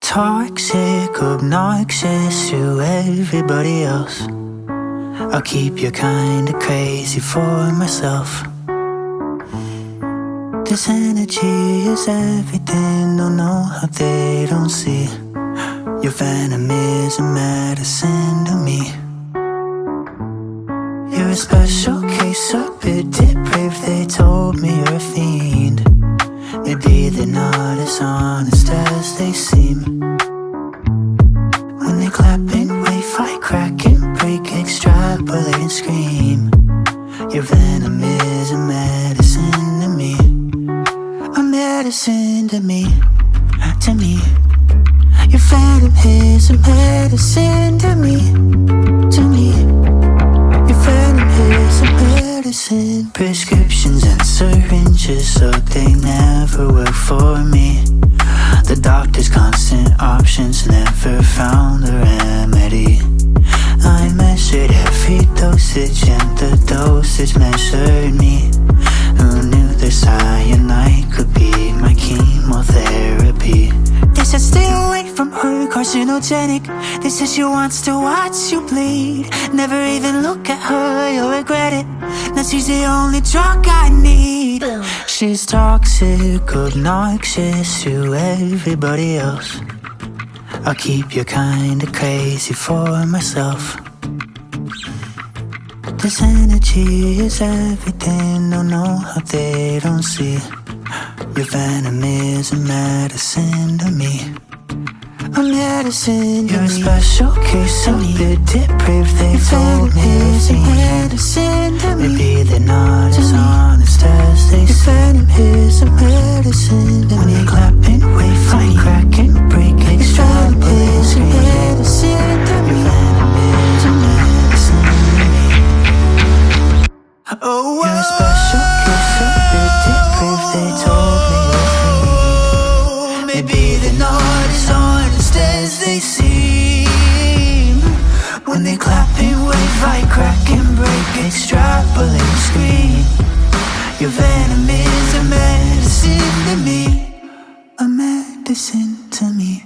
Toxic, obnoxious to everybody else. I'll keep you kinda crazy for myself. This energy is everything, don't know how they don't see. Your venom is a medicine to me. You're a special case, a bit depraved, they told me you're a fiend. Maybe they're not as honest as they seem. When they clap and wave, fight, crack and break, extrapolate and scream. Your venom is a medicine to me. A medicine to me, to me. Your venom is a medicine to me, to me. Your venom is a medicine. Prescriptions and syringes, so they never work for me. The doctor's constant options never found a remedy. I measured every dosage and the dosage measured me. Who knew the cyanide could be my chemotherapy? They said stay away from her, carcinogenic. They said she wants to watch you bleed. Never even look at her, you'll regret it. Now she's the only drug I need. She's toxic, obnoxious to everybody else. I'll keep you kinda crazy for myself. This energy is everything, don't know how they don't see. Your venom is a medicine to me. A medicine to me. You're a special case, a bit depraved, they told me you're a medicine to me. Maybe they're not as honest as they say. Your venom is a medicine to me. When you clap and wave, fight, crack and break, extrapolate and scream. Your venom is a medicine to me. Oh, you're a special case, a bit depraved, they told me you're free. Maybe they're not as honest as they seem. When they clap and wave, fight, crack and break, extrapolate and scream. Your venom is a medicine to me. A medicine to me.